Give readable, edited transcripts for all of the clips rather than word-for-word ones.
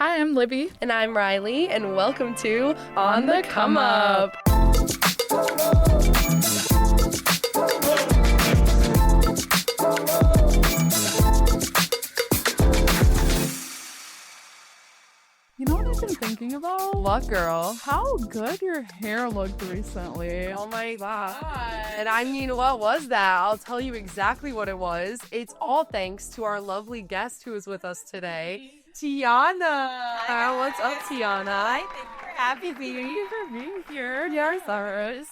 Hi, I'm Libby. And I'm Riley, and welcome to On the Come Up. You know what I've been thinking about? What, girl? How good your hair looked recently. Oh my god. And I mean, what was that? I'll tell you exactly what it was. It's all thanks to our lovely guest who is with us today, Tiana. What's up, Tiana? Hi, thank you for having me. Thank you for being here.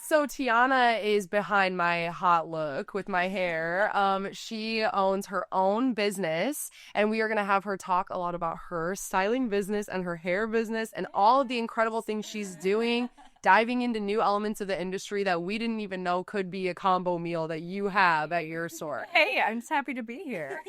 So Tiana is behind my hot look with my hair. She owns her own business, and we are going to have her talk a lot about her styling business and her hair business and all of the incredible things she's doing, diving into new elements of the industry that we didn't even know could be a combo meal that you have at your store. Hey, I'm just happy to be here.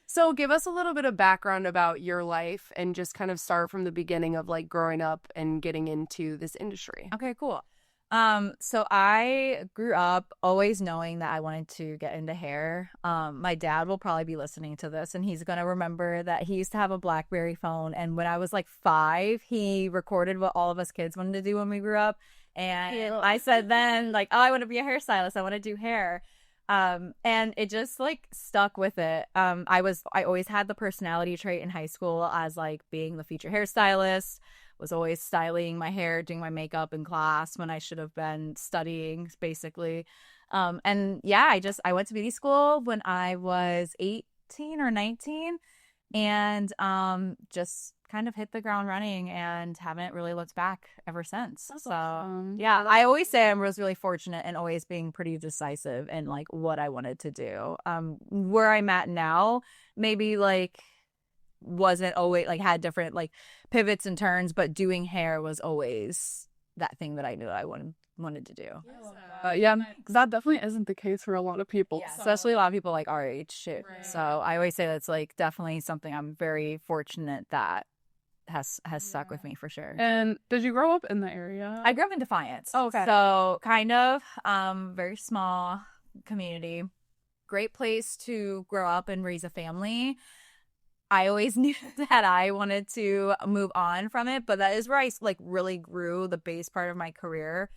So give us a little bit of background about your life and just kind of start from the beginning of like growing up and getting into this industry. Okay, cool. So I grew up always knowing that I wanted to get into hair. My dad will probably be listening to this, and he's going to remember that he used to have a BlackBerry phone. And when I was like 5, he recorded what all of us kids wanted to do when we grew up. And I said then, like, oh, I want to be a hairstylist. I want to do hair. And it just like stuck with it. I always had the personality trait in high school as like being the feature hairstylist, was always styling my hair, doing my makeup in class when I should have been studying basically. And yeah, I went to beauty school when I was 18 or 19 and, just kind of hit the ground running and haven't really looked back ever since. That's so awesome. yeah, I always say I was really fortunate and always being pretty decisive in like what I wanted to do. Where I'm at now, maybe like wasn't always like had different like pivots and turns, but doing hair was always that thing that I knew I wanted to do. Yeah, because that definitely isn't the case for a lot of people. Yeah, especially a lot of people like our age shit. Right. So I always say that's like definitely something I'm very fortunate that has stuck with me for sure. And did you grow up in the area? I grew up in Defiance. Oh, okay. So kind of very small community. Great place to grow up and raise a family. I always knew that I wanted to move on from it, but that is where I like really grew the base part of my career.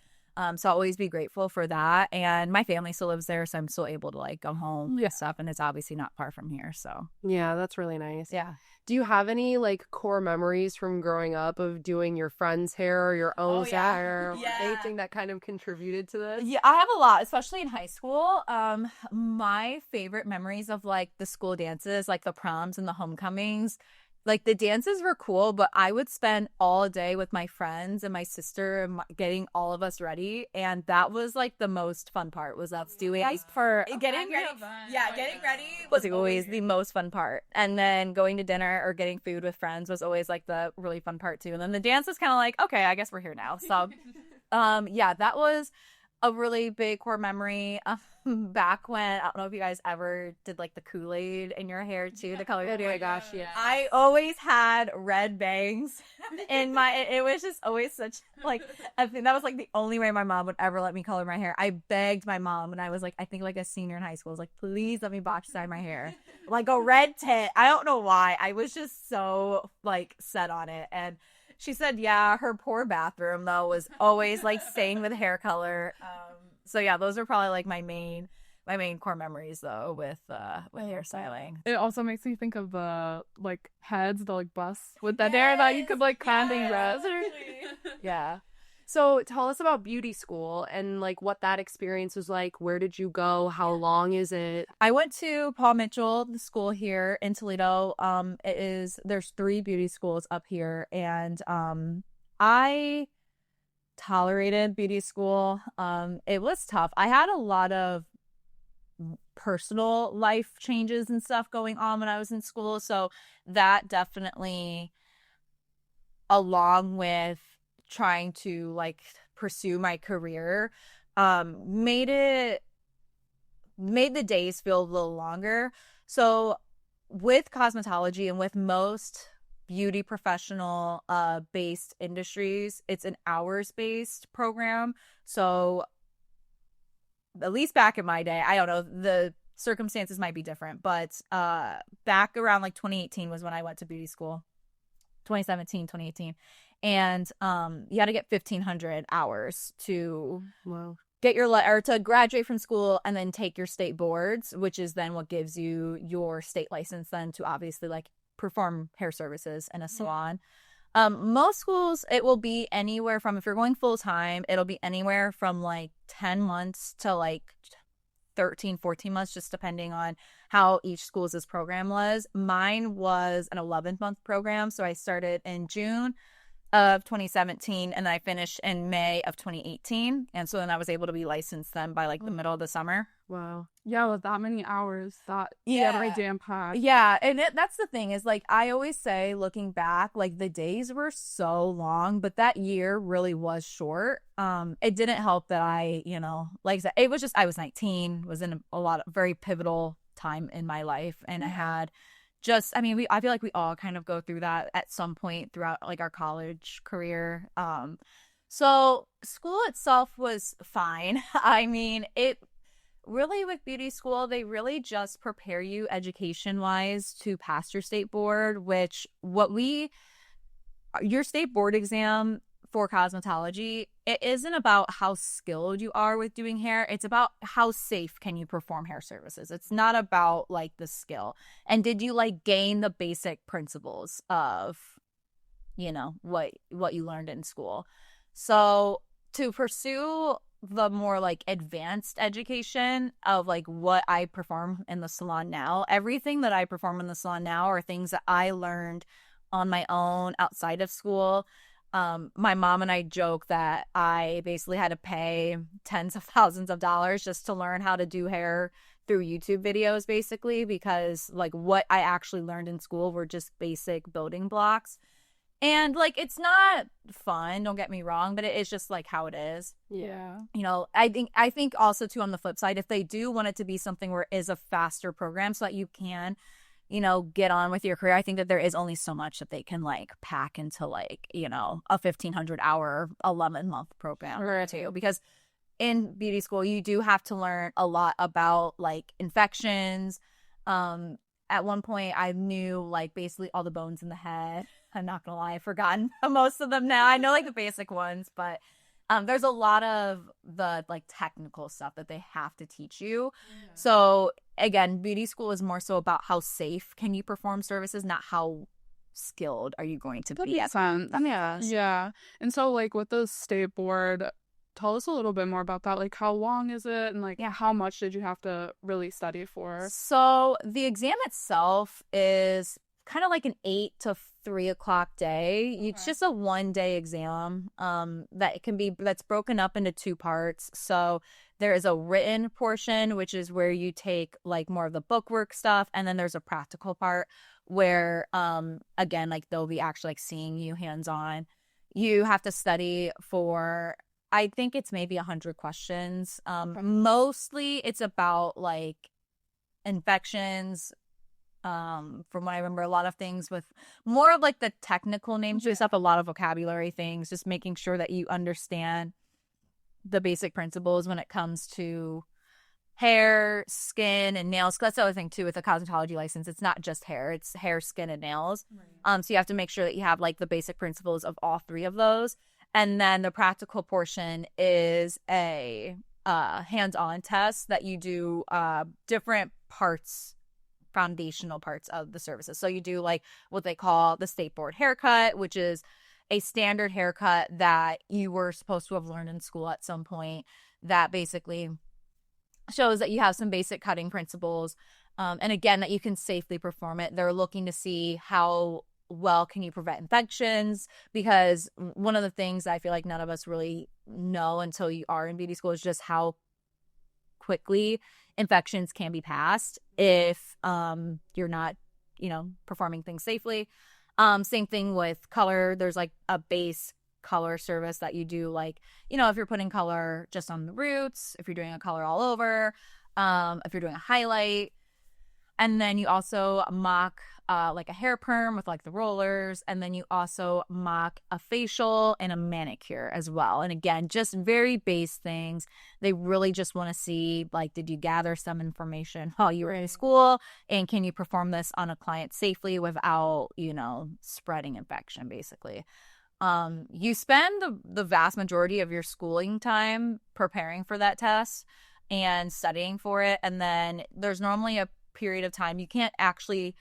So I'll always be grateful for that. And my family still lives there, so I'm still able to like go home and stuff. And it's obviously not far from here. So Yeah, that's really nice. yeah. Do you have any like core memories from growing up of doing your friend's hair or your own hair? Yeah. Anything that kind of contributed to this? Yeah, I have a lot, especially in high school. My favorite memories of like the school dances, like the proms and the homecomings. Like the dances were cool, but I would spend all day with my friends and my sister and getting all of us ready, and that was like the most fun part. Was us doing getting ready. Yeah, getting ready was always the most fun part, and then going to dinner or getting food with friends was always like the really fun part too. And then the dance was kind of like, okay, I guess we're here now. So, yeah, that was a really big core memory. Back when, I don't know if you guys ever did like the Kool-Aid in your hair too, the color. Oh my gosh, yeah. I always had red bangs in it was just always such like, I think that was like the only way my mom would ever let me color my hair. I begged my mom when I was like, I think like a senior in high school. I was like, please let me box dye my hair. Like a red tint. I don't know why. I was just so like set on it. And she said, yeah, her poor bathroom though was always like stained with hair color. So yeah, those are probably like my main core memories though with hairstyling. It also makes me think of the like heads, the like bus with that hair that you could like kind of dress. Yeah. So tell us about beauty school and like what that experience was like. Where did you go? How long is it? I went to Paul Mitchell, the school here in Toledo. There's 3 beauty schools up here, and I tolerated beauty school. It was tough. I had a lot of personal life changes and stuff going on when I was in school, so that definitely, along with trying to like pursue my career, made the days feel a little longer. So with cosmetology and with most beauty professional based industries, it's an hours based program. So at least back in my day, I don't know, the circumstances might be different, but back around like 2018 was when I went to beauty school. 2017, 2018. And you had to get 1,500 hours to get your or to graduate from school and then take your state boards, which is then what gives you your state license then to obviously like perform hair services in a salon. Most schools, it will be anywhere from, if you're going full time, it'll be anywhere from like 10 months to like 13, 14 months, just depending on how each school's program was. Mine was an 11-month program. So I started in June of 2017 and then I finished in May of 2018. And so then I was able to be licensed then by like the middle of the summer. Wow. Yeah, with that many hours, that right jam packed. Yeah, and that's the thing is like I always say, looking back, like the days were so long, but that year really was short. It didn't help that I, you know, like I said, it was just I was 19, was in a lot of very pivotal time in my life, and I had just, I mean, I feel like we all kind of go through that at some point throughout like our college career. So school itself was fine. I mean, it really with beauty school, they really just prepare you education wise to pass your state board, which your state board exam for cosmetology, it isn't about how skilled you are with doing hair. It's about how safe can you perform hair services. It's not about like the skill. And did you like gain the basic principles of, you know, what you learned in school? So to pursue the more like advanced education of like what I perform in the salon now, everything that I perform in the salon now are things that I learned on my own outside of school. My mom and I joke that I basically had to pay tens of thousands of dollars just to learn how to do hair through YouTube videos, basically, because like what I actually learned in school were just basic building blocks. And like it's not fun, don't get me wrong, but it is just like how it is. Yeah. You know, I think also too on the flip side, if they do want it to be something where it is a faster program so that you can, you know, get on with your career, I think that there is only so much that they can like pack into like, you know, a 1,500 hour 11-month program or two, because in beauty school you do have to learn a lot about like infections. At one point I knew like basically all the bones in the head. I'm not gonna lie, I've forgotten most of them now. I know like the basic ones, but there's a lot of the like technical stuff that they have to teach you. Yeah. So again, beauty school is more so about how safe can you perform services, not how skilled are you going to be. Makes sense. Yeah. And so like with the state board, tell us a little bit more about that. Like how long is it, and like how much did you have to really study for? So the exam itself is kind of like an 8 to 3 o'clock day. Okay. It's just a 1-day exam that's broken up into 2 parts. So there is a written portion, which is where you take like more of the bookwork stuff, and then there's a practical part where again, like they'll be actually like seeing you hands-on. You have to study for, I think it's maybe 100 questions. Mostly it's about like infections. From what I remember, a lot of things with more of like the technical names and stuff, a lot of vocabulary things, just making sure that you understand the basic principles when it comes to hair, skin, and nails. That's the other thing too with a cosmetology license. It's not just hair, it's hair, skin, and nails. Right. So you have to make sure that you have like the basic principles of all 3 of those. And then the practical portion is a hands-on test that you do different parts, foundational parts of the services. So you do like what they call the state board haircut, which is a standard haircut that you were supposed to have learned in school at some point, that basically shows that you have some basic cutting principles, and again that you can safely perform it. They're looking to see how well can you prevent infections, because one of the things I feel like none of us really know until you are in beauty school is just how quickly infections can be passed if you're not, you know, performing things safely. Same thing with color. There's like a base color service that you do, like, you know, if you're putting color just on the roots, if you're doing a color all over, if you're doing a highlight. And then you also mock like a hair perm with like the rollers. And then you also mock a facial and a manicure as well. And again, just very base things. They really just want to see, like, did you gather some information while you were in school? And can you perform this on a client safely without, you know, spreading infection, basically. You spend the vast majority of your schooling time preparing for that test and studying for it. And then there's normally a period of time you can't actually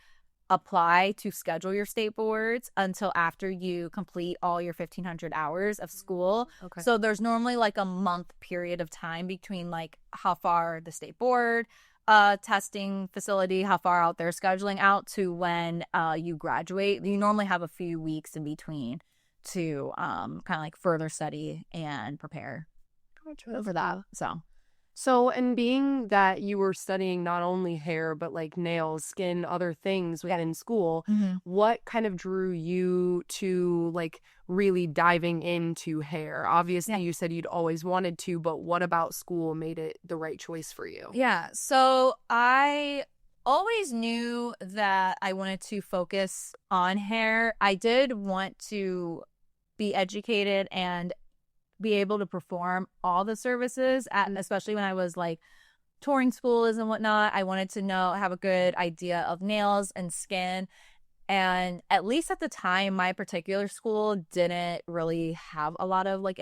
apply to schedule your state boards until after you complete all your 1,500 hours of school. Okay. So there's normally like a month period of time between like how far the state board testing facility, how far out they're scheduling out to when you graduate. You normally have a few weeks in between to kind of like further study and prepare for that. So, and being that you were studying not only hair, but like nails, skin, other things we had in school, what kind of drew you to like really diving into hair? Obviously, you said you'd always wanted to, but what about school made it the right choice for you? Yeah. So I always knew that I wanted to focus on hair. I did want to be educated and be able to perform all the services especially when I was like touring schools and whatnot. I wanted to have a good idea of nails and skin. And at least at the time, my particular school didn't really have a lot of like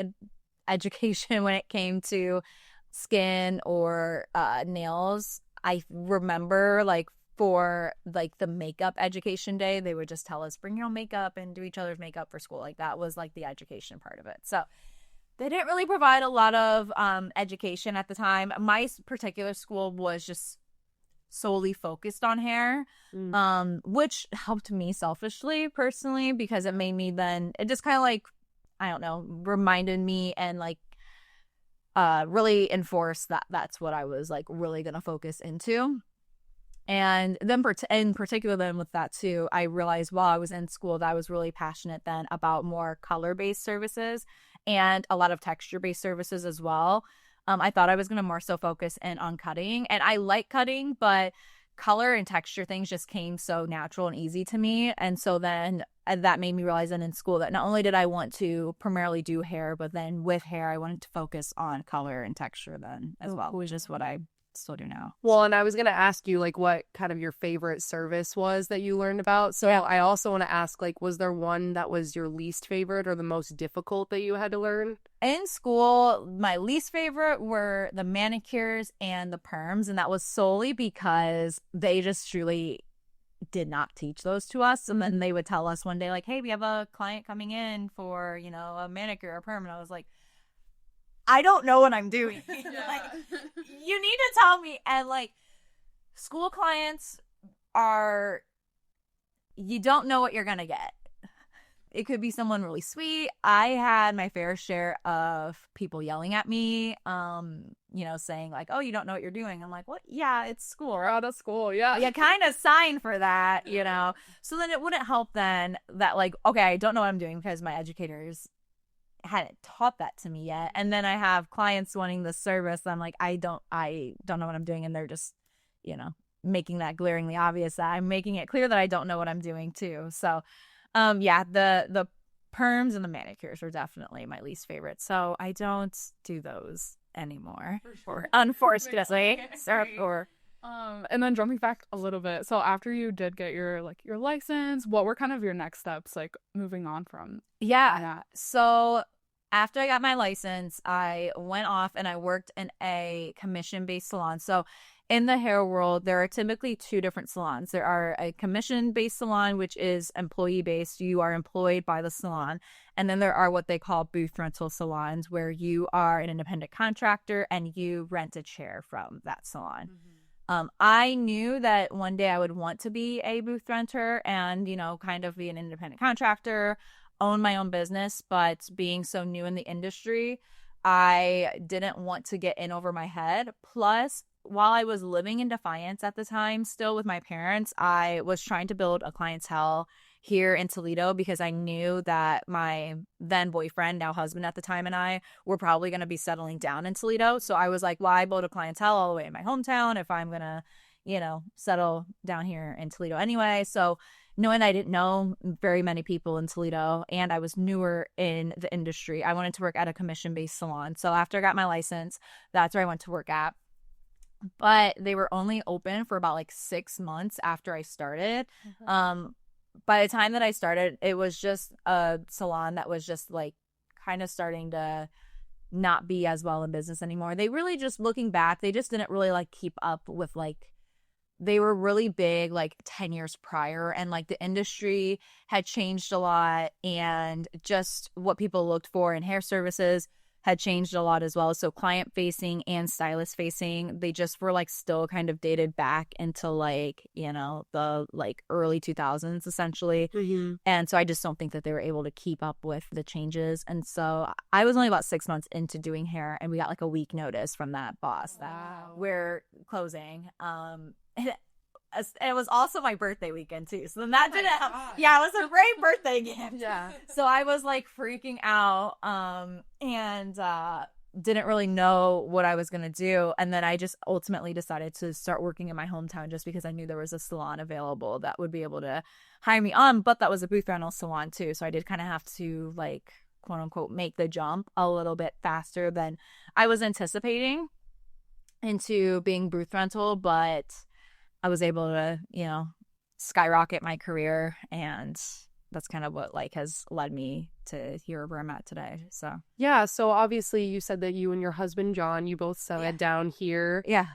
education when it came to skin or nails. I remember like for like the makeup education day, they would just tell us, bring your own makeup and do each other's makeup for school. Like that was like the education part of it. So they didn't really provide a lot of education at the time. My particular school was just solely focused on hair, which helped me selfishly, personally, because it made me it just kind of like, I don't know, reminded me and like really enforced that that's what I was like really going to focus into. And then in particular then with that too, I realized while I was in school that I was really passionate then about more color-based services and a lot of texture-based services as well. I thought I was going to more so focus in on cutting. And I like cutting, but color and texture things just came so natural and easy to me. And so then that made me realize then in school that not only did I want to primarily do hair, but then with hair, I wanted to focus on color and texture then as well, which is what I still do now. Well, and I was going to ask you like what kind of your favorite service was that you learned about. So I also want to ask, like, was there one that was your least favorite or the most difficult that you had to learn? In school, my least favorite were the manicures and the perms, and that was solely because they just truly did not teach those to us. And then they would tell us one day like, hey, we have a client coming in for, you know, a manicure or perm. And I was like, I don't know what I'm doing. Like, you need to tell me. And like, school clients you don't know what you're going to get. It could be someone really sweet. I had my fair share of people yelling at me, you know, saying like, oh, you don't know what you're doing. I'm like, what? Yeah, it's school. We're out of school. Yeah. You kind of sign for that, you know? So then it wouldn't help then that like, okay, I don't know what I'm doing because my educators hadn't taught that to me yet. And then I have clients wanting the service. I'm like, I don't know what I'm doing. And they're just, you know, making that glaringly obvious that I'm making it clear that I don't know what I'm doing too. So, yeah, the perms and the manicures are definitely my least favorite. So I don't do those anymore. Unfortunately. And then jumping back a little bit. So after you did get your license, what were kind of your next steps like moving on from that? So after I got my license, I went off and I worked in a commission-based salon. So in the hair world, there are typically two different salons. There are a commission-based salon, which is employee-based. You are employed by the salon. And then there are what they call booth rental salons, where you are an independent contractor and you rent a chair from that salon. I knew that one day I would want to be a booth renter and, you know, kind of be an independent contractor, own my own business. But being so new in the industry, I didn't want to get in over my head. Plus, while I was living in Defiance at the time, still with my parents, I was trying to build a clientele here in Toledo because I knew that my then boyfriend, now husband at the time, and I were probably going to be settling down in Toledo. So I was like, why build a clientele all the way in my hometown if I'm going to, settle down here in Toledo anyway. So knowing I didn't know very many people in Toledo and I was newer in the industry, I wanted to work at a commission-based salon. So after I got my license, that's where I went to work at. But they were only open for about like 6 months after I started. By the time that I started, it was just a salon that was just like kind of starting to not be as well in business anymore. They really just, looking back, they just didn't really like keep up with like, they were really big like 10 years prior, and like the industry had changed a lot, and just what people looked for in hair services had changed a lot as well. So client facing and stylist facing, they just were like still kind of dated back into like, the like early 2000s essentially. And so I just don't think that they were able to keep up with the changes. And so I was only about 6 months into doing hair, and we got like a week notice from that boss that we're closing. It was also my birthday weekend too, so then that didn't help. Yeah, it was a great birthday gift. Yeah. So I was like freaking out, and didn't really know what I was gonna do. And then I just ultimately decided to start working in my hometown, just because I knew there was a salon available that would be able to hire me on. But that was a booth rental salon too, so I did kind of have to like, quote unquote, make the jump a little bit faster than I was anticipating into being booth rental. But I was able to, skyrocket my career, and that's kind of what like has led me to here where I'm at today. So yeah, so obviously you said that you and your husband John, you both sewed down here. Yeah.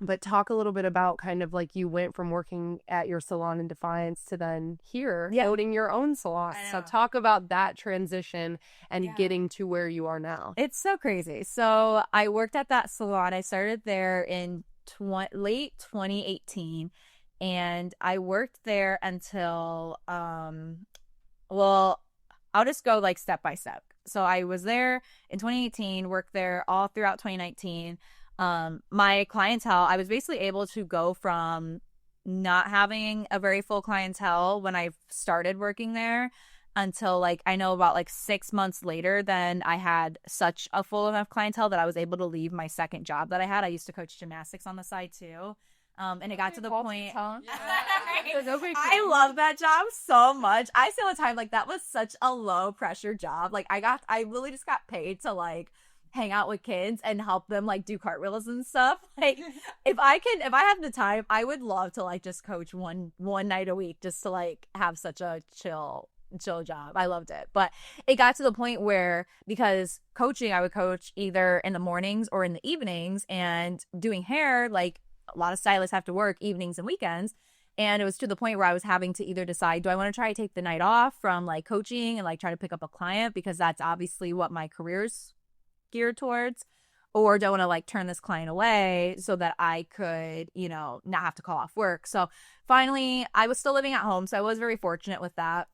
But talk a little bit about kind of like you went from working at your salon in Defiance to then here owning your own salon. So talk about that transition and getting to where you are now. It's so crazy. So I worked at that salon. I started there in late 2018, and I worked there until I'll just go like step by step. So I was there in 2018, worked there all throughout 2019. My clientele, I was basically able to go from not having a very full clientele when I started working there until like, I know about like 6 months later, then I had such a full enough clientele that I was able to leave my second job that I had. I used to coach gymnastics on the side too. And it got to the point. I love that job so much. I say all the time, like, that was such a low pressure job. Like, I really just got paid to like hang out with kids and help them like do cartwheels and stuff. Like, if I have the time, I would love to like just coach one night a week, just to like have such a chill job. I loved it. But it got to the point where, because coaching, I would coach either in the mornings or in the evenings, and doing hair, like a lot of stylists have to work evenings and weekends. And it was to the point where I was having to either decide, do I want to try to take the night off from like coaching and like try to pick up a client, because that's obviously what my career's geared towards, or do I want to like turn this client away so that I could, not have to call off work. So finally, I was still living at home, so I was very fortunate with that.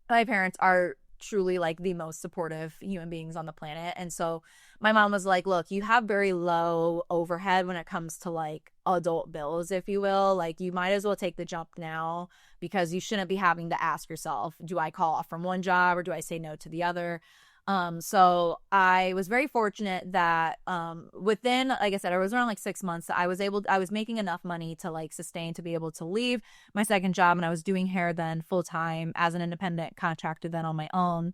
My parents are truly like the most supportive human beings on the planet. And so my mom was like, look, you have very low overhead when it comes to like adult bills, if you will. Like, you might as well take the jump now, because you shouldn't be having to ask yourself, do I call off from one job or do I say no to the other? So I was very fortunate that within, like I said, I was around like 6 months, I was making enough money to like sustain to be able to leave my second job. And I was doing hair then full time as an independent contractor then on my own.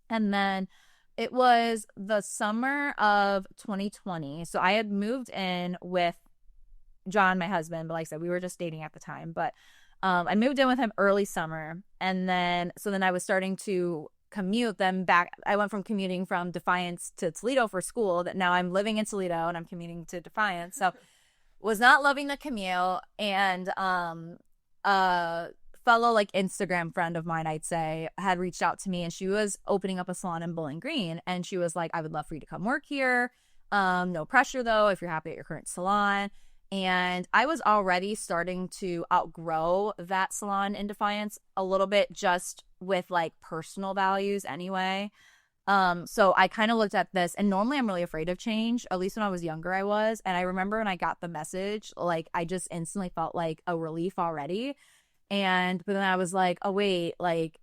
And then it was the summer of 2020. So I had moved in with John, my husband, but like I said, we were just dating at the time. But I moved in with him early summer. And then I was starting to commute them back. I went from commuting from Defiance to Toledo for school, that now I'm living in Toledo and I'm commuting to Defiance. So was not loving the commute. And a fellow like Instagram friend of mine, I'd say, had reached out to me, and she was opening up a salon in Bowling Green, and she was like, I would love for you to come work here. No pressure though, if you're happy at your current salon. And I was already starting to outgrow that salon in Defiance a little bit, just with like personal values anyway. So I kind of looked at this, and normally I'm really afraid of change. At least when I was younger, I was. And I remember when I got the message, like I just instantly felt like a relief already. But then I was like, oh wait, like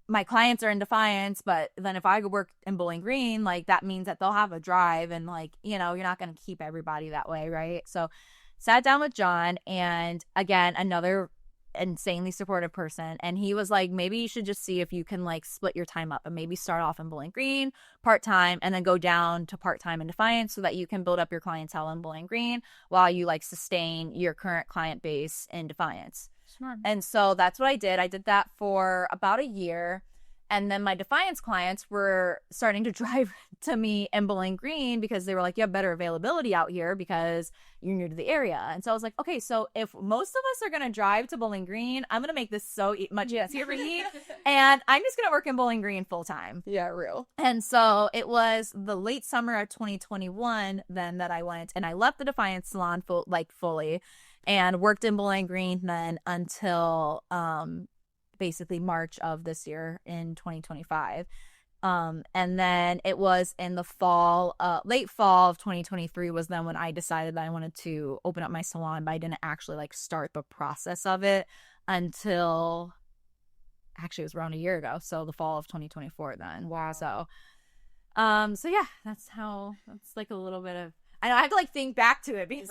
my clients are in Defiance, but then if I work in Bowling Green, like that means that they'll have a drive, and like, you're not going to keep everybody that way, right? So sat down with John, and again, another insanely supportive person, and he was like, maybe you should just see if you can like split your time up and maybe start off in Bowling Green part-time and then go down to part-time in Defiance so that you can build up your clientele in Bowling Green while you like sustain your current client base in Defiance. Smart. And so that's what I did. I did that for about a year. And then my Defiance clients were starting to drive to me in Bowling Green because they were like, you have better availability out here because you're new to the area. And so I was like, okay, so if most of us are going to drive to Bowling Green, I'm going to make this so much easier for me. And I'm just going to work in Bowling Green full time. Yeah, real. And so it was the late summer of 2021 then that I went and I left the Defiance salon fully and worked in Bowling Green then until basically March of this year in 2025. And then it was in the fall, late fall of 2023 was then when I decided that I wanted to open up my salon, but I didn't actually like start the process of it until actually it was around a year ago. So the fall of 2024 then. Wow. So yeah, that's like a little bit of, I know I have to like think back to it because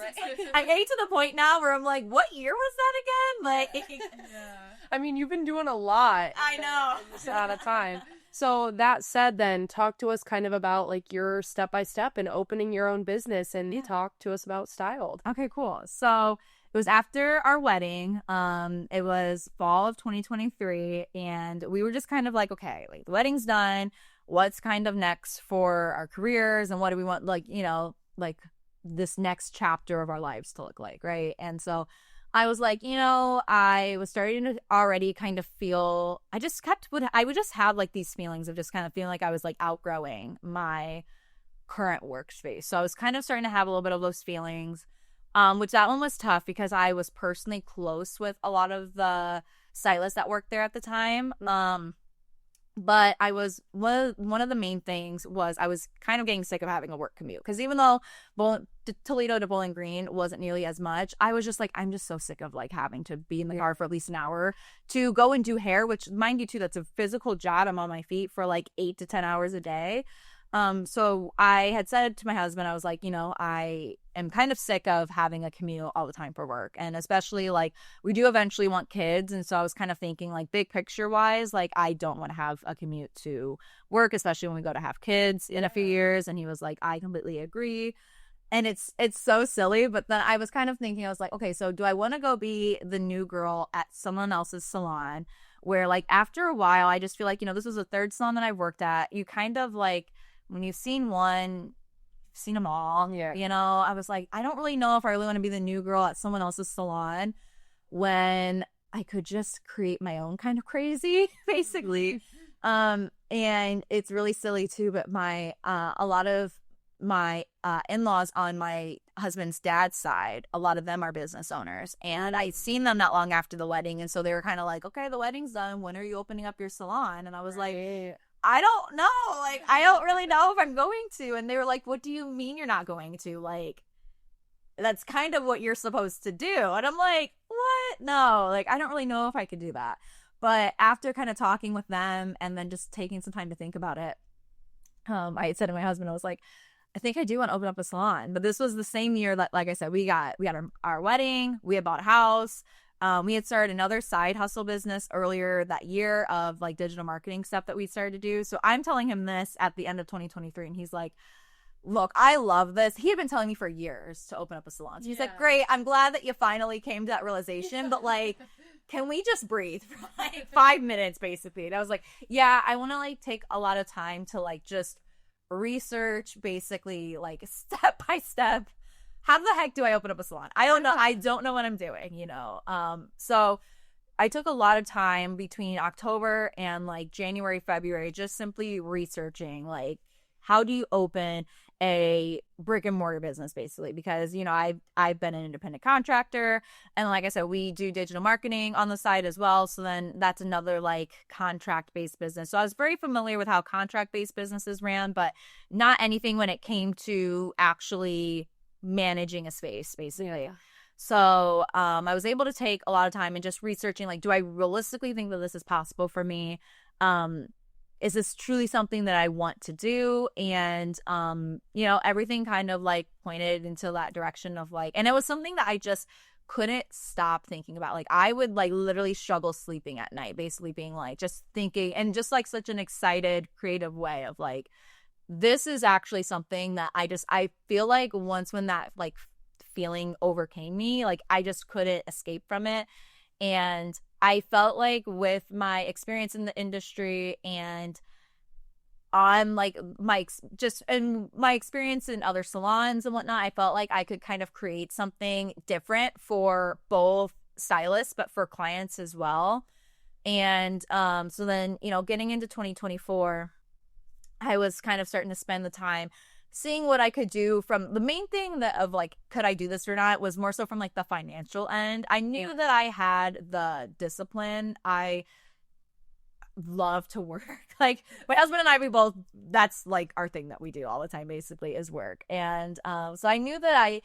I'm getting to the point now where I'm like, what year was that again? Like, Yeah. I mean, you've been doing a lot. I know. In this amount of time. So that said, then talk to us kind of about like your step-by-step in opening your own business and talk to us about Styled. Okay, cool. So it was after our wedding. It was fall of 2023, and we were just kind of like, okay, like the wedding's done. What's kind of next for our careers, and what do we want, like, you know, like this next chapter of our lives to look like, right? And so I was like, you know, I was starting to already kind of feel, I would just have like these feelings of just kind of feeling like I was like outgrowing my current workspace. So I was kind of starting to have a little bit of those feelings, which that one was tough because I was personally close with a lot of the stylists that worked there at the time. But I was, one of the main things was I was kind of getting sick of having a work commute. Because even though Toledo to Bowling Green wasn't nearly as much, I was just like, I'm just so sick of like having to be in the car for at least an hour to go and do hair, which mind you too, that's a physical job. I'm on my feet for like 8 to 10 hours a day. So I had said to my husband, I was like, you know, I am kind of sick of having a commute all the time for work. And especially like we do eventually want kids. And so I was kind of thinking like big picture wise, like I don't want to have a commute to work, especially when we go to have kids in a few years. And he was like, I completely agree. And it's so silly. But then I was kind of thinking, I was like, okay, so do I want to go be the new girl at someone else's salon where like after a while, I just feel like, you know, this was the third salon that I've worked at. You kind of like, when you've seen one, you've seen them all. Yeah. You know, I was like, I don't really know if I really want to be the new girl at someone else's salon when I could just create my own kind of crazy, basically. And it's really silly too, but a lot of my in-laws on my husband's dad's side, a lot of them are business owners. And I'd seen them not long after the wedding. And so they were kind of like, okay, the wedding's done. When are you opening up your salon? And I was like, I don't know. Like, I don't really know if I'm going to. And they were like, what do you mean you're not going to? Like, that's kind of what you're supposed to do. And I'm like, what? No, like, I don't really know if I could do that. But after kind of talking with them and then just taking some time to think about it, I had said to my husband, I was like, I think I do want to open up a salon. But this was the same year that, like I said, we got our wedding, we had bought a house. We had started another side hustle business earlier that year of like digital marketing stuff that we started to do. So I'm telling him this at the end of 2023 and he's like, look, I love this. He had been telling me for years to open up a salon. So he's like, great. I'm glad that you finally came to that realization, but like, can we just breathe for like 5 minutes basically? And I was like, yeah, I want to like take a lot of time to like just research basically like step by step. How the heck do I open up a salon? I don't know. I don't know what I'm doing, you know? So I took a lot of time between October and like January, February, just simply researching like, how do you open a brick and mortar business basically? Because, you know, I've been an independent contractor and like I said, we do digital marketing on the side as well. So then that's another like contract based business. So I was very familiar with how contract based businesses ran, but not anything when it came to actually managing a space basically. Yeah. So I was able to take a lot of time and just researching like, do I realistically think that this is possible for me? is this truly something that I want to do? And, you know, everything kind of like pointed into that direction of like, and it was something that I just couldn't stop thinking about. Like I would like literally struggle sleeping at night, basically being like, just thinking, and just like such an excited, creative way of like, this is actually something that I feel like once when that like feeling overcame me, like I just couldn't escape from it. And I felt like with my experience in the industry and on like my experience in other salons and whatnot, I felt like I could kind of create something different for both stylists but for clients as well. And so then, you know, getting into 2024, I was kind of starting to spend the time seeing what I could do. From the main thing that of like, could I do this or not, was more so from like the financial end. I knew that I had the discipline. I love to work. Like my husband and I, we both, that's like our thing that we do all the time basically is work. And so I knew that I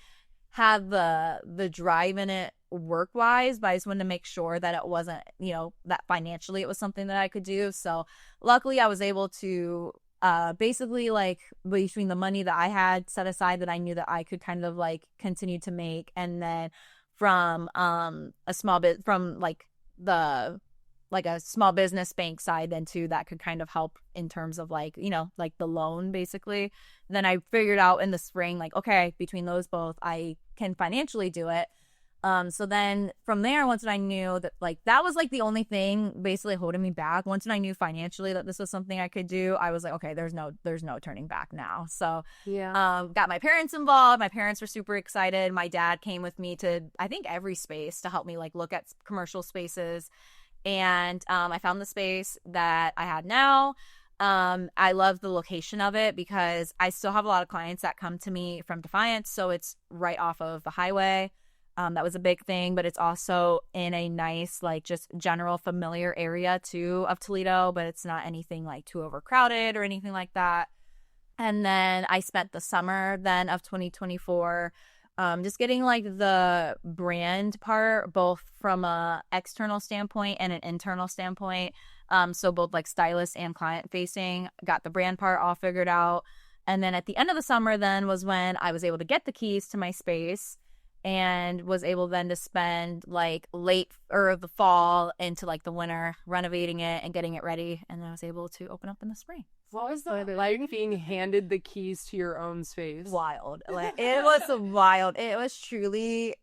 had the drive in it work wise, but I just wanted to make sure that it wasn't, you know, that financially it was something that I could do. So luckily I was able to basically like between the money that I had set aside that I knew that I could kind of like continue to make, and then from a small bit from like the like a small business bank side then too, that could kind of help in terms of like, you know, like the loan basically. Then I figured out in the spring like, okay, between those both I can financially do it. So then from there, once I knew that like that was like the only thing basically holding me back, once I knew financially that this was something I could do, I was like, okay, there's no turning back now. So got my parents involved. My parents were super excited. My dad came with me to I think every space to help me like look at commercial spaces. And I found the space that I had now. I love the location of it because I still have a lot of clients that come to me from Defiance, so it's right off of the highway. That was a big thing, but it's also in a nice, like, just general familiar area too of Toledo, but it's not anything like too overcrowded or anything like that. And then I spent the summer then of 2024 just getting like the brand part, both from a external standpoint and an internal standpoint. So both like stylist and client facing, got the brand part all figured out. And then at the end of the summer then was when I was able to get the keys to my space and was able then to spend like late or the fall into like the winter renovating it and getting it ready. And then I was able to open up in the spring. What was that like being handed the keys to your own space? Wild. Like, it was wild. It was truly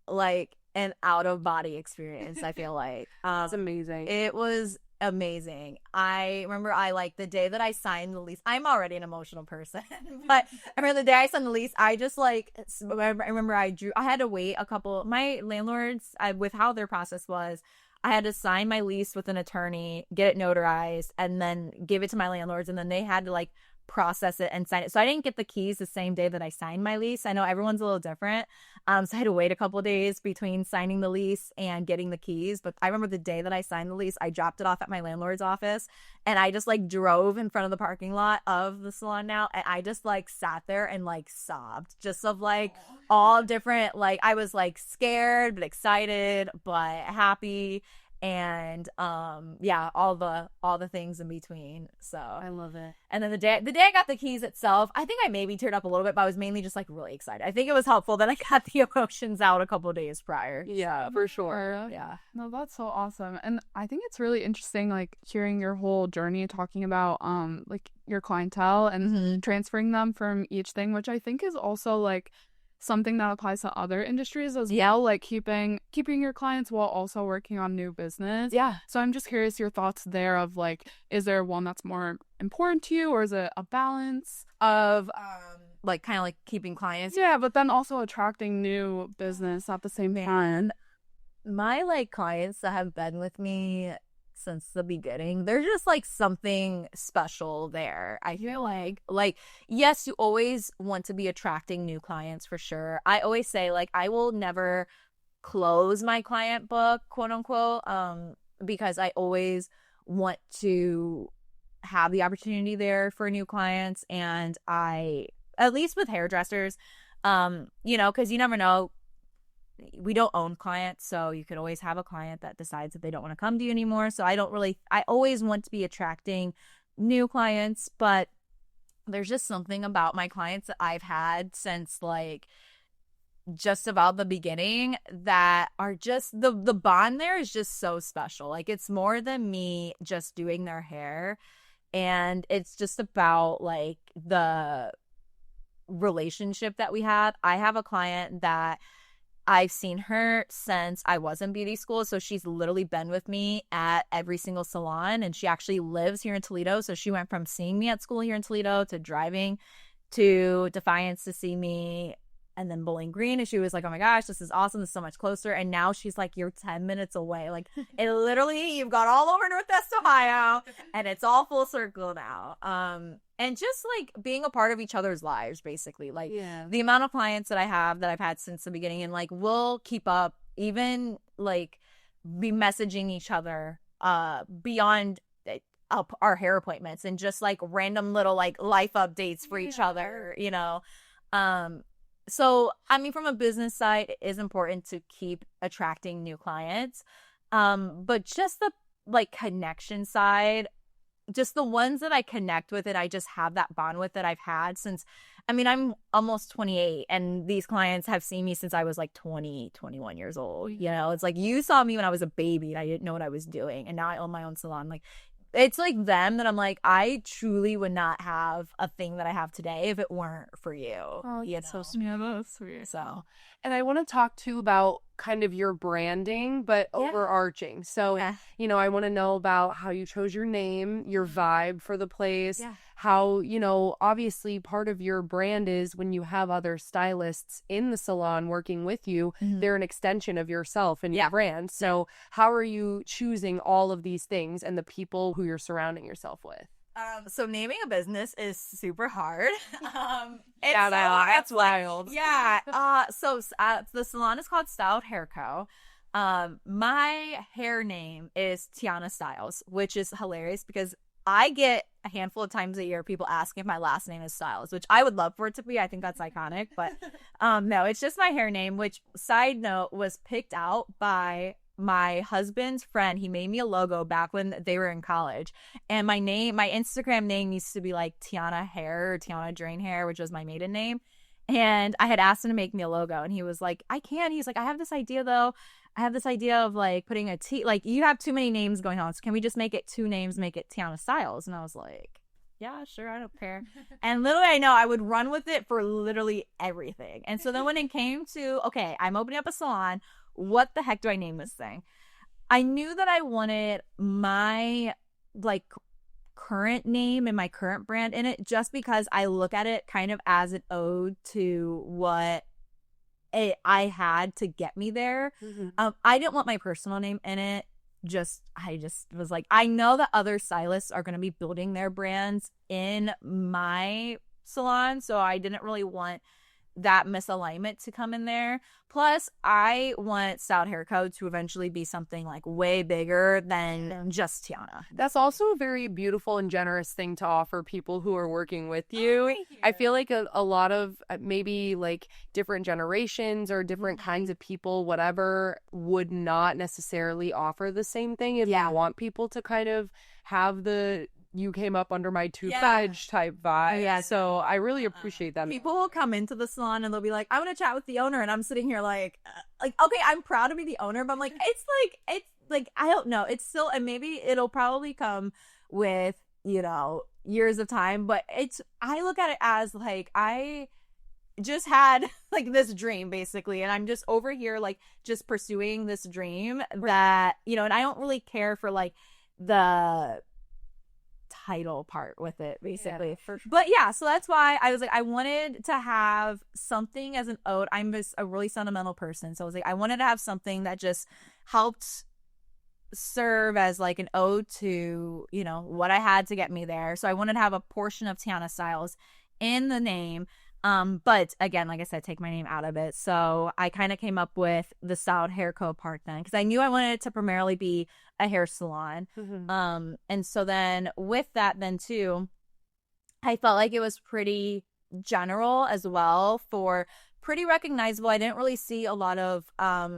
like an out of body experience, I feel like. It's amazing. It was amazing. I remember like the day that I signed the lease, I'm already an emotional person, but I remember the day I signed the lease, I just like, I remember I had to wait my landlords, with how their process was, I had to sign my lease with an attorney, get it notarized, and then give it to my landlords, and then they had to like process it and sign it. So I didn't get the keys the same day that I signed my lease. I know everyone's a little different. So I had to wait a couple of days between signing the lease and getting the keys. But I remember the day that I signed the lease, I dropped it off at my landlord's office, and I just like drove in front of the parking lot of the salon now, and I just like sat there and like sobbed, just of like all different, like I was like scared but excited but happy, and yeah, all the things in between. So I love it. And then the day I got the keys itself, I think I maybe teared up a little bit, but I was mainly just like really excited. I think it was helpful that I got the emotions out a couple of days prior. Yeah, for sure. Yeah. No, that's so awesome. And I think it's really interesting, like hearing your whole journey, talking about like your clientele and transferring them from each thing, which I think is also like something that applies to other industries as well, like keeping your clients while also working on new business. Yeah. So I'm just curious your thoughts there of like, is there one that's more important to you, or is it a balance of like kind of like keeping clients? Yeah, but then also attracting new business at the same time. My like clients that have been with me since the beginning, there's just like something special there. I feel like yes, you always want to be attracting new clients for sure. I always say like I will never close my client book, quote unquote, because I always want to have the opportunity there for new clients. And I, at least with hairdressers, you know, because you never know, we don't own clients, so you could always have a client that decides that they don't want to come to you anymore. So I always want to be attracting new clients, but there's just something about my clients that I've had since like just about the beginning that are just the bond there is just so special. Like it's more than me just doing their hair, and it's just about like the relationship that we have. I have a client that I've seen her since I was in beauty school. So she's literally been with me at every single salon, and she actually lives here in Toledo. So she went from seeing me at school here in Toledo to driving to Defiance to see me, and then Bowling Green. And she was like, oh my gosh, this is awesome. This is so much closer. And now she's like, you're 10 minutes away. Like it literally, you've got all over Northwest Ohio, and it's all full circle now. And just like being a part of each other's lives, basically. Like the amount of clients that I have that I've had since the beginning, and like we'll keep up, even like be messaging each other beyond our hair appointments, and just like random little like life updates for each other, you know. So I mean, from a business side, it is important to keep attracting new clients, but just the like connection side, just the ones that I connect with and I just have that bond with that I've had since, I mean, I'm almost 28, and these clients have seen me since I was like 20, 21 years old. You know, it's like you saw me when I was a baby and I didn't know what I was doing, and now I own my own salon. Like it's like them that I'm like, I truly would not have a thing that I have today if it weren't for you. Oh, you that's know? so sweet. Yeah, that's sweet. So, And I want to talk too about kind of your branding, but overarching. So, you know, I want to know about how you chose your name, your vibe for the place, how, you know, obviously part of your brand is when you have other stylists in the salon working with you, they're an extension of yourself and your brand. So how are you choosing all of these things and the people who you're surrounding yourself with? So naming a business is super hard. That's wild. Yeah. So the salon is called Styled Hair Co. My hair name is Tiana Styles, which is hilarious because I get a handful of times a year people asking if my last name is Styles, which I would love for it to be. I think that's iconic, but no, it's just my hair name, which, side note, was picked out by my husband's friend. He made me a logo back when they were in college, and my Instagram name used to be like Tiana Hair or Tiana Drain Hair, which was my maiden name. And I had asked him to make me a logo, and he was like, I can. He's like, I have this idea though. I have this idea of like putting a T, like you have too many names going on, so can we just make it 2 names, make it Tiana Styles? And I was like, yeah, sure, I don't care. And little I know, I would run with it for literally everything. And so then when it came to, okay, I'm opening up a salon, what the heck do I name this thing? I knew that I wanted my like current name and my current brand in it, just because I look at it kind of as an ode to what I had to get me there. I didn't want my personal name in it. I just was like, I know that other stylists are going to be building their brands in my salon, so I didn't really want that misalignment to come in there. Plus, I want Styled Hair Co. to eventually be something like way bigger than just Tiana. That's also a very beautiful and generous thing to offer people who are working with you. Thank you. I feel like a lot of maybe like different generations or different kinds of people, whatever, would not necessarily offer the same thing if you want people to kind of have the you came up under my two-badge type vibe. Yeah. So I really appreciate that. People will come into the salon and they'll be like, I want to chat with the owner. And I'm sitting here like, okay, I'm proud to be the owner, but I'm like, it's like, I don't know. It's still, and maybe it'll probably come with, you know, years of time, but I look at it as like, I just had like this dream basically, and I'm just over here like just pursuing this dream that, you know, and I don't really care for like the title part with it basically. But yeah, so that's why I was like, I wanted to have something as an ode. I'm just a really sentimental person, so I was like, I wanted to have something that just helped serve as like an ode to, you know, what I had to get me there. So I wanted to have a portion of Tiana Styles in the name, but again, like I said, take my name out of it. So I kind of came up with the Styled Hair Co. part then, because I knew I wanted it to primarily be a hair salon. And so then with that then too, I felt like it was pretty general as well for pretty recognizable. I didn't really see a lot of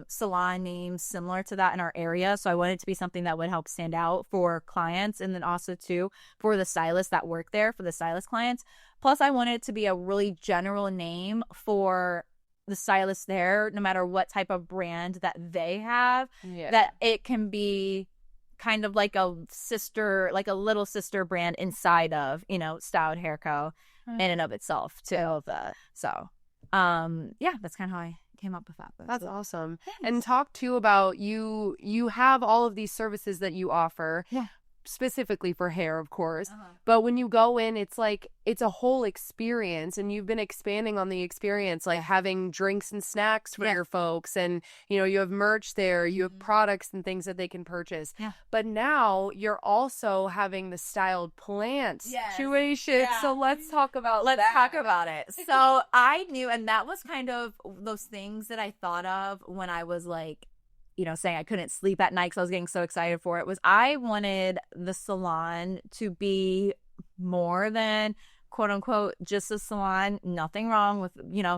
salon names similar to that in our area, so I wanted it to be something that would help stand out for clients, and then also too for the stylists that work there, for the stylist clients. Plus, I wanted it to be a really general name for the stylists there, no matter what type of brand that they have, that it can be kind of like a sister, like a little sister brand inside of, Styled Hair Co. in and of itself too. That's kind of how I came up with that. That's awesome. Thanks. And talk too about you have all of these services that you offer. Yeah. Specifically for hair, of course. But when you go in, it's like it's a whole experience, and you've been expanding on the experience, like having drinks and snacks for your folks, and you have merch there, you have products and things that they can purchase. But now you're also having the styled plant situation. So let's talk about it. So I knew, and that was kind of those things that I thought of when I was like, saying I couldn't sleep at night because I was getting so excited for it, was I wanted the salon to be more than quote unquote just a salon. Nothing wrong with,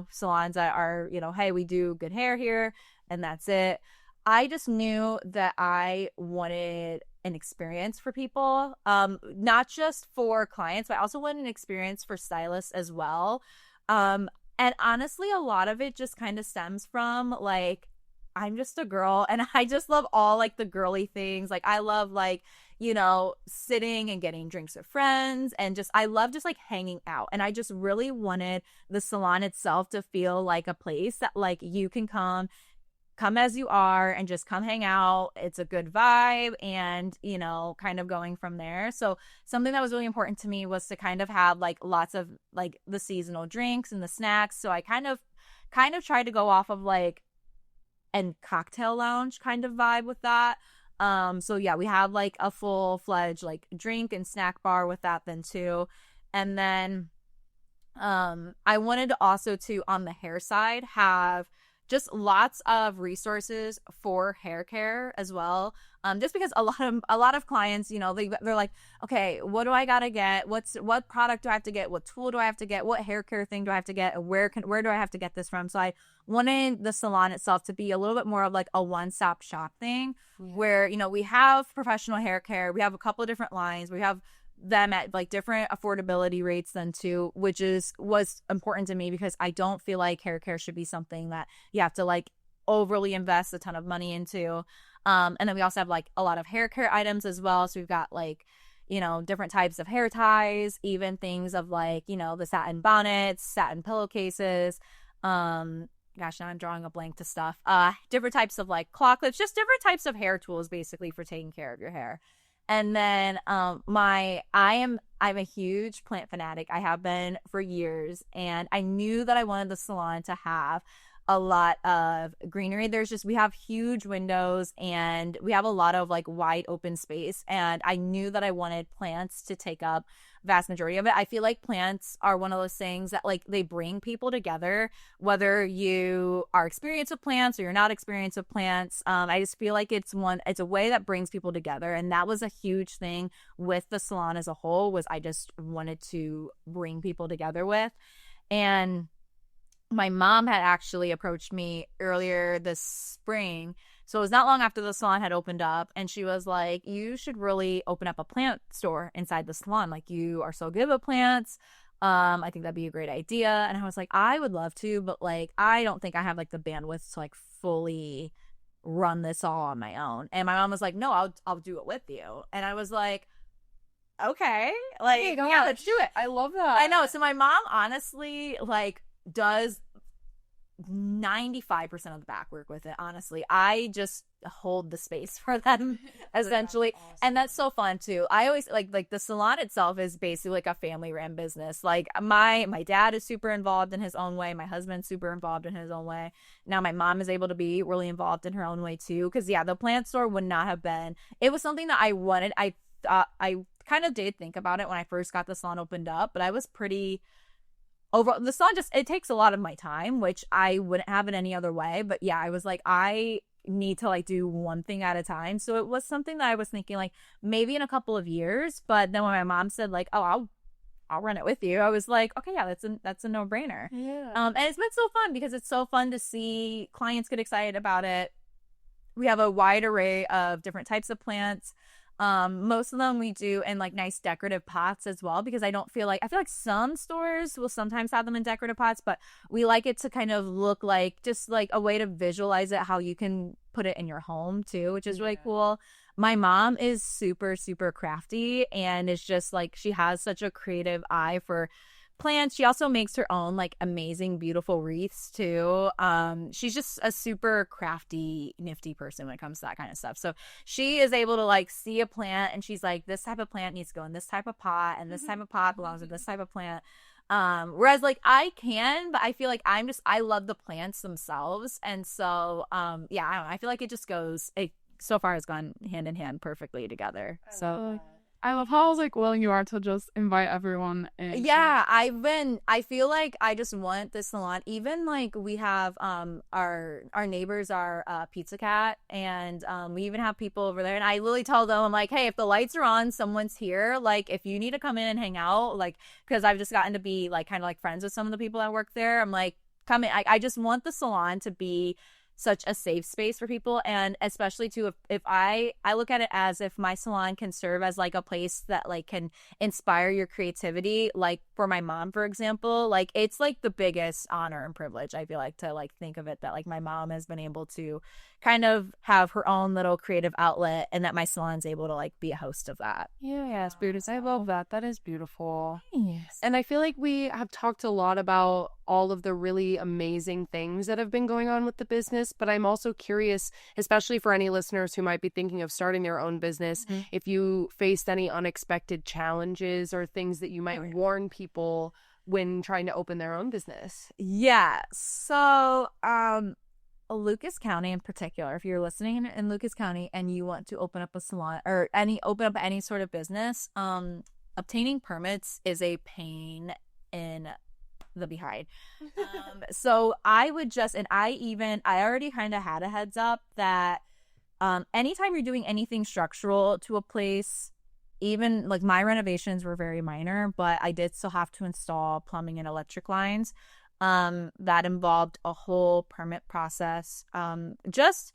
salons that are, hey, we do good hair here and that's it. I just knew that I wanted an experience for people, not just for clients, but I also wanted an experience for stylists as well. And honestly, a lot of it just kind of stems from like, I'm just a girl and I just love all like the girly things. Like I love like, sitting and getting drinks with friends, and I love just like hanging out. And I just really wanted the salon itself to feel like a place that like you can come as you are and just come hang out. It's a good vibe, and, kind of going from there. So something that was really important to me was to kind of have like lots of like the seasonal drinks and the snacks. So I kind of tried to go off of like and cocktail lounge kind of vibe with that. So yeah, we have like a full-fledged like drink and snack bar with that then too. And then I wanted to also to, on the hair side, have just lots of resources for hair care as well. Just because a lot of clients, they're like, okay, what do I gotta get? What product do I have to get? What tool do I have to get? What hair care thing do I have to get? And where do I have to get this from? So I wanted the salon itself to be a little bit more of like a one-stop shop thing, where we have professional hair care, we have a couple of different lines, we have them at like different affordability rates then too, which was important to me because I don't feel like hair care should be something that you have to like overly invest a ton of money into. And then we also have like a lot of hair care items as well. So we've got like, different types of hair ties, even things of like, the satin bonnets, satin pillowcases. Gosh, now I'm drawing a blank to stuff. Different types of like claw clips, just different types of hair tools basically for taking care of your hair. And then I'm a huge plant fanatic. I have been for years, and I knew that I wanted the salon to have a lot of greenery. We have huge windows and we have a lot of like wide open space, and I knew that I wanted plants to take up vast majority of it. I feel like plants are one of those things that like they bring people together, whether you are experienced with plants or you're not experienced with plants. I just feel like it's a way that brings people together, and that was a huge thing with the salon as a whole, was I just wanted to bring people together with. And my mom had actually approached me earlier this spring. So it was not long after the salon had opened up, and she was like, you should really open up a plant store inside the salon. Like, you are so good with plants. I think that'd be a great idea. And I was like, I would love to, but like, I don't think I have like the bandwidth to like fully run this all on my own. And my mom was like, no, I'll do it with you. And I was like, okay, like, hey, yeah, let's do it. I love that. I know. So my mom honestly like does 95% of the back work with it. Honestly, I just hold the space for them essentially. That's awesome. And that's so fun too. I always like the salon itself is basically like a family ran business. Like my dad is super involved in his own way, my husband's super involved in his own way. Now my mom is able to be really involved in her own way too, because yeah, the plant store would not have been, it was something that I wanted. I kind of did think about it when I first got the salon opened up, but I was pretty overall, the salon it takes a lot of my time, which I wouldn't have it any other way. But yeah, I was like, I need to like do one thing at a time. So it was something that I was thinking like maybe in a couple of years. But then when my mom said like, oh, I'll run it with you. I was like, okay, yeah, that's a no-brainer. Yeah. And it's been so fun because it's so fun to see clients get excited about it. We have a wide array of different types of plants. Most of them we do in like nice decorative pots as well, because I feel like some stores will sometimes have them in decorative pots, but we like it to kind of look like just like a way to visualize it, how you can put it in your home too, which is really cool. My mom is super, super crafty, and it's just like she has such a creative eye for plants. She also makes her own like amazing, beautiful wreaths too. She's just a super crafty, nifty person when it comes to that kind of stuff. So she is able to like see a plant and she's like, this type of plant needs to go in this type of pot, and this type of pot belongs with this type of plant. Whereas like I can, but I feel like I love the plants themselves. And so, yeah, I don't know. I feel like it so far has gone hand in hand perfectly together. So I love how like willing you are to just invite everyone in. yeah, I feel like I just want this salon. Even like we have our neighbors are Pizza Cat, and we even have people over there, and I literally tell them, I'm like, hey, if the lights are on, someone's here. Like if you need to come in and hang out, like, because I've just gotten to be like kind of like friends with some of the people that work there. I'm like, come in. I just want the salon to be such a safe space for people, and especially too if I look at it as if my salon can serve as like a place that like can inspire your creativity, like for my mom, for example, like it's like the biggest honor and privilege, I feel like, to like think of it that like my mom has been able to kind of have her own little creative outlet, and that my salon's able to like be a host of that. Yeah, it's beautiful. I love that. That is beautiful. Yes. And I feel like we have talked a lot about all of the really amazing things that have been going on with the business, but I'm also curious, especially for any listeners who might be thinking of starting their own business, if you faced any unexpected challenges or things that you might warn people when trying to open their own business. Yeah. So, Lucas County in particular, if you're listening in Lucas County and you want to open up a salon or open up any sort of business, obtaining permits is a pain in the behind. So I would just, and I already kind of had a heads up that anytime you're doing anything structural to a place, even like my renovations were very minor, but I did still have to install plumbing and electric lines. That involved a whole permit process. Just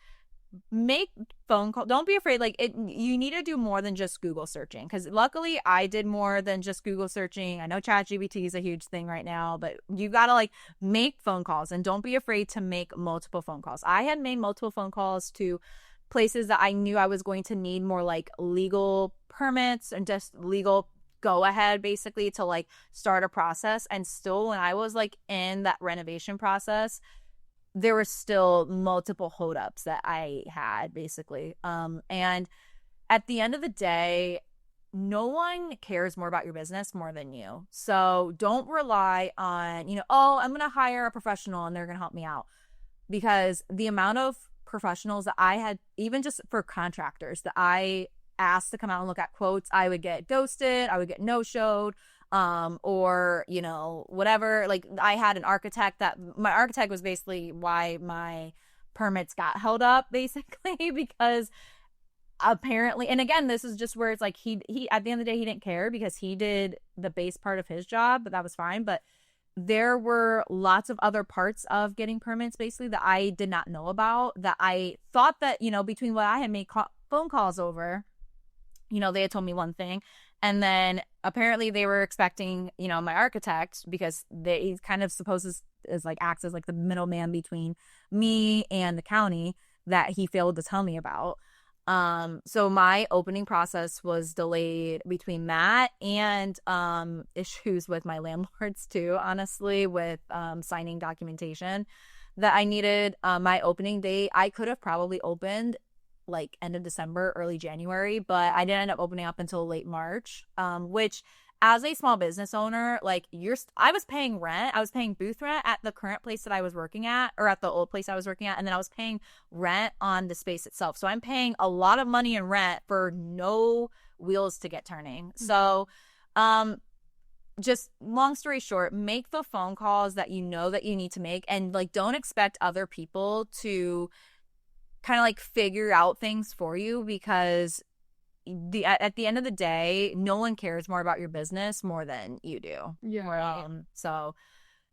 make phone call. Don't be afraid. Like you need to do more than just Google searching, because luckily I did more than just Google searching. I know ChatGPT is a huge thing right now, but you gotta like make phone calls, and don't be afraid to make multiple phone calls. I had made multiple phone calls to places that I knew I was going to need more like legal permits and just legal go ahead basically to like start a process. And still, when I was like in that renovation process, there were still multiple holdups that I had basically. And at the end of the day, no one cares more about your business more than you. So don't rely on, oh, I'm going to hire a professional and they're going to help me out. Because the amount of professionals that I had, even just for contractors that I asked to come out and look at quotes, I would get ghosted, I would get no-showed, or whatever. Like I had an architect that my architect was basically why my permits got held up basically, because apparently, and again, this is just where it's like he at the end of the day he didn't care, because he did the base part of his job, but that was fine. But there were lots of other parts of getting permits basically that I did not know about, that I thought that between what I had made phone calls over, they had told me one thing, and then apparently they were expecting, my architect, because he's kind of supposed to as like acts as like the middleman between me and the county, that he failed to tell me about. So my opening process was delayed between that and issues with my landlords too, honestly, with signing documentation that I needed. My opening date, I could have probably opened like end of December, early January, but I didn't end up opening up until late March, which as a small business owner, like I was paying rent. I was paying booth rent at the current place that I was working at, or at the old place I was working at. And then I was paying rent on the space itself. So I'm paying a lot of money in rent for no wheels to get turning. So, just long story short, make the phone calls that you know that you need to make, and like don't expect other people to kind of like figure out things for you, because at the end of the day, no one cares more about your business more than you do. Yeah. So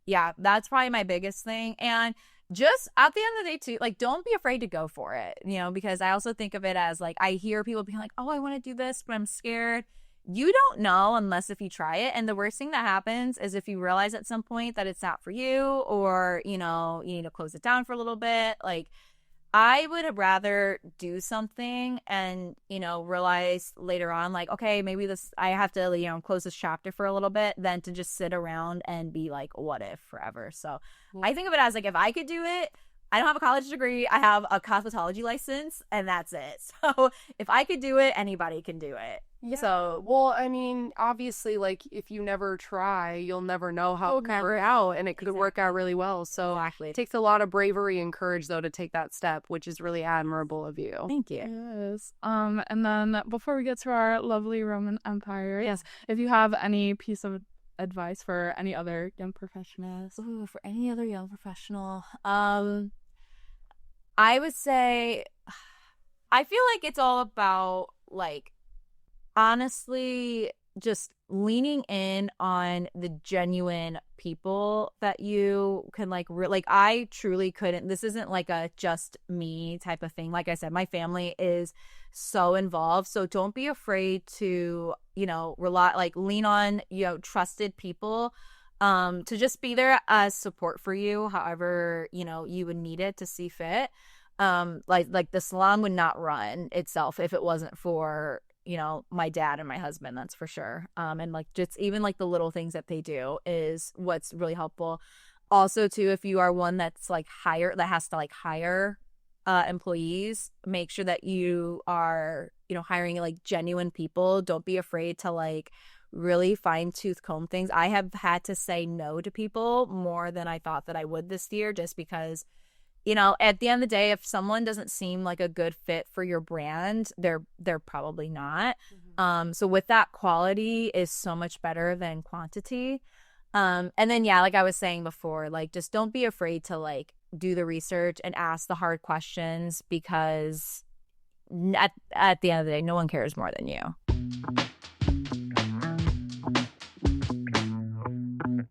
yeah, that's probably my biggest thing. And just at the end of the day too, like, don't be afraid to go for it, because I also think of it as like, I hear people being like, oh, I want to do this, but I'm scared. You don't know unless if you try it. And the worst thing that happens is if you realize at some point that it's not for you, or, you need to close it down for a little bit. Like, I would rather do something and, realize later on, like, okay, maybe I have to, close this chapter for a little bit, than to just sit around and be like, what if forever? So I think of it as like, if I could do it, I don't have a college degree. I have a cosmetology license, and that's it. So if I could do it, anybody can do it. Yeah. So, well, I mean, obviously, like, if you never try, you'll never know how it could work out, and it could work out really well. So Exactly. It takes a lot of bravery and courage, though, to take that step, which is really admirable of you. Thank you. Yes. And then before we get to our lovely Roman Empire, yes, if you have any piece of advice for any other young professionals. Ooh, for any other young professional, I would say, I feel like it's all about, like, honestly, just leaning in on the genuine people that you can, like, I truly couldn't. This isn't like a just me type of thing. Like I said, my family is so involved. So don't be afraid to, rely, like, lean on, trusted people to just be there as support for you, however, you would need it to see fit. Like the salon would not run itself if it wasn't for, my dad and my husband, that's for sure. And like, just even like the little things that they do is what's really helpful. Also too, if you are one that's like has to like hire employees, make sure that you are, hiring like genuine people. Don't be afraid to like really fine tooth comb things. I have had to say no to people more than I thought that I would this year, just because, at the end of the day, if someone doesn't seem like a good fit for your brand, they're probably not. Mm-hmm. So with that, quality is so much better than quantity. And then, yeah, like I was saying before, like, just don't be afraid to like do the research and ask the hard questions, because at the end of the day, no one cares more than you.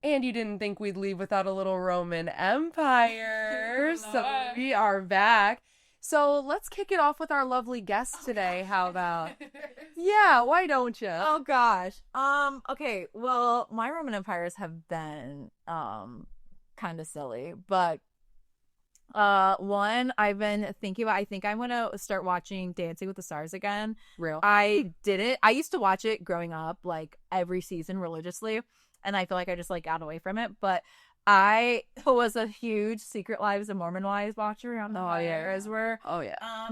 And you didn't think we'd leave without a little Roman Empire. So we are back. So let's kick it off with our lovely guest today. How about? Yeah, why don't you? Oh gosh. Okay, well, my Roman empires have been kind of silly, but one I've been thinking about, I think I'm gonna start watching Dancing with the Stars again. Real. I used to watch it growing up, like every season religiously, and I feel like I just like got away from it. But I was a huge Secret Lives of Mormon Wives watcher around the years where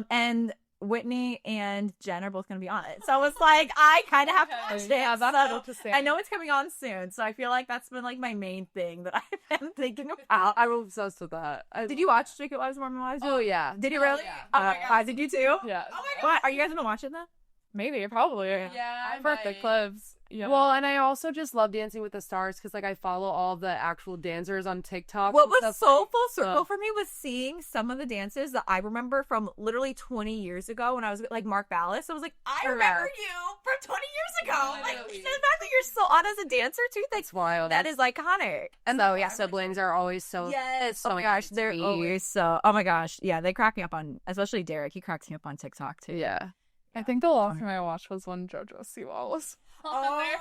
and Whitney and Jen are both going to be on it. So it's like, I kind of have to watch it. Yeah, that's so I know it's coming on soon. So I feel like that's been like my main thing that I've been thinking about. I'm obsessed with that. Did you watch Secret Lives of Mormon Wives? Oh, yeah. Did you really? Yeah. Oh my God. Did you too? Yeah. Oh my God. Are you guys going to watch it then? Maybe, probably. Yeah, I've heard the clips. Yeah. Well, and I also just love Dancing with the Stars because, like, I follow all the actual dancers on TikTok. What was so full circle for me was seeing some of the dances that I remember from literally 20 years ago when I was like Mark Ballas. I was like, I remember you from 20 years ago. Like, the fact that you're still on as a dancer too, that's wild. That is iconic. And so, yeah, siblings are always so oh my gosh, they're always so. Oh my gosh, yeah, they crack me up on, especially Derek. He cracks me up on TikTok too. Yeah. I think the last time I watched was when JoJo Siwa was.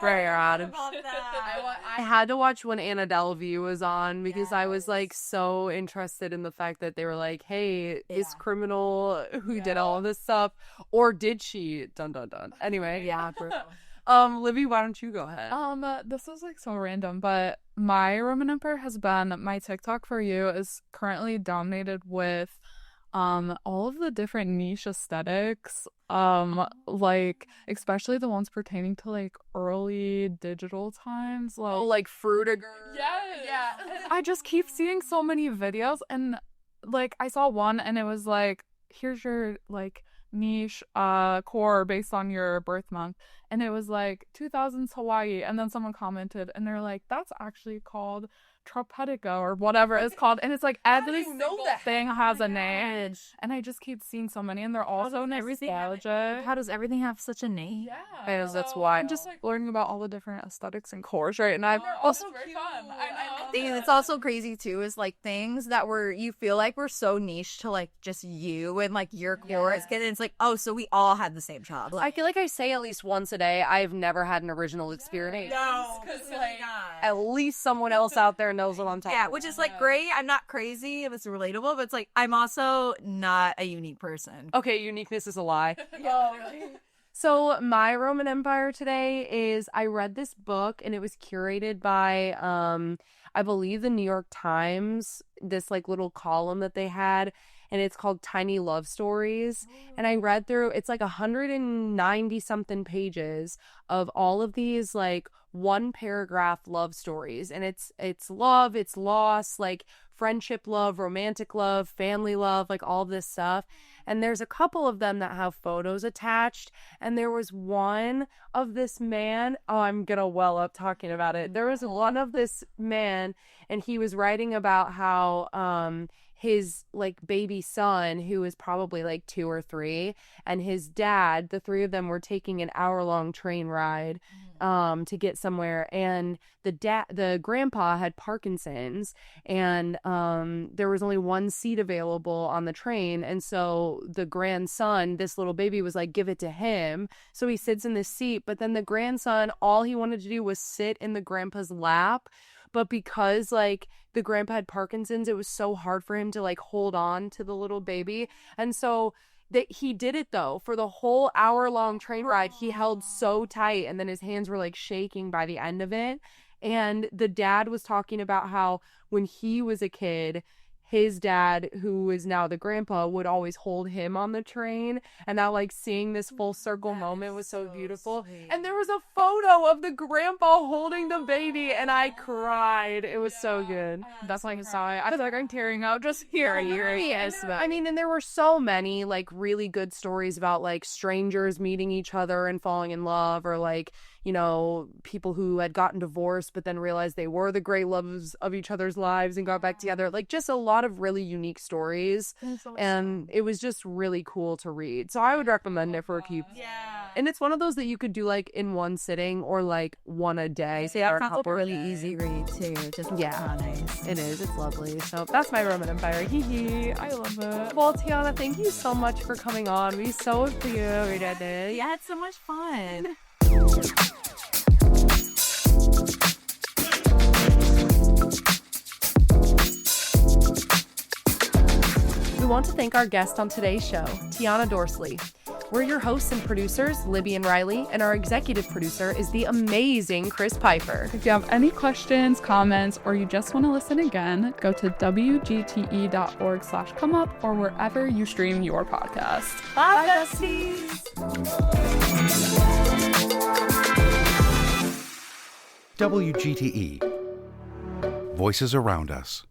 Very odd. I had to watch when Anna Delvey was on because I was like so interested in the fact that they were like, hey, is criminal who did all of this stuff, or did she? Dun dun dun. Anyway, yeah. Libby, why don't you go ahead? This is like so random, but my Roman Empire has been, my TikTok for you is currently dominated with all of the different niche aesthetics, like especially the ones pertaining to like early digital times, like Frutiger. Yeah. I just keep seeing so many videos, and like I saw one and it was like, here's your like niche core based on your birth month, and it was like 2000s Hawaii, and then someone commented and they're like, that's actually called Tropetica or whatever it's called, and it's like every single thing has a name, and I just keep seeing so many, and they're all so nostalgic. How does everything have such a name? Yeah, that's why I'm just like learning about all the different aesthetics and cores right now. Also very fun. I Thing that's also crazy too is like things that you feel like were so niche to like just you and like your core as kid, and it's like, oh, so we all had the same job. I feel like I say at least once a day, I've never had an original experience. No, because like at least someone else out there knows what I'm talking about. Yeah, which is like great. I'm not crazy if it's relatable, but it's like I'm also not a unique person. Okay, uniqueness is a lie. So my Roman Empire today is, I read this book and it was curated by I believe the New York Times, this like little column that they had, and it's called Tiny Love Stories. And I read through, it's like 190 something pages of all of these like one paragraph love stories, and it's love, it's loss, like friendship love, romantic love, family love, like all this stuff. And there's a couple of them that have photos attached, and there was one of this man, oh, I'm gonna well up talking about it. There was one of this man, and he was writing about how his like baby son, who was probably like 2 or 3, and his dad, the 3 of them were taking an hour-long train ride to get somewhere, and the grandpa had Parkinson's, and there was only one seat available on the train, and so the grandson, this little baby, was like, give it to him. So he sits in this seat, but then the grandson, all he wanted to do was sit in the grandpa's lap. But because like the grandpa had Parkinson's, it was so hard for him to like hold on to the little baby. And so that he did it though for the whole hour-long train ride. He held so tight, and then his hands were like shaking by the end of it. And the dad was talking about how when he was a kid, his dad, who is now the grandpa, would always hold him on the train, and that like seeing this full circle moment was so beautiful. Sweet. And there was a photo of the grandpa holding the baby, and I cried. It was so good. That's like a sigh. I feel like I'm tearing up just hearing it. I mean, and there were so many like really good stories about like strangers meeting each other and falling in love, or like, you know, people who had gotten divorced but then realized they were the great loves of each other's lives and got back together. Like just a lot of really unique stories, and it was just really cool to read. So I would recommend it for a keep. Yeah. And it's one of those that you could do like in one sitting or like one a day. So yeah, it's a really easy read too. Just nice. It is. It's lovely. So that's my Roman Empire. Hee hee. I love it. Well, Tiana, thank you so much for coming on. We so appreciate it. Yeah, it's so much fun. We want to thank our guest on today's show, Tiana Dorcely. We're your hosts and producers, Libby and Riley, and our executive producer is the amazing Chris Piper. If you have any questions, comments, or you just want to listen again, go to wgte.org/comeup or wherever you stream your podcast. Bye, besties! WGTE. Voices around us.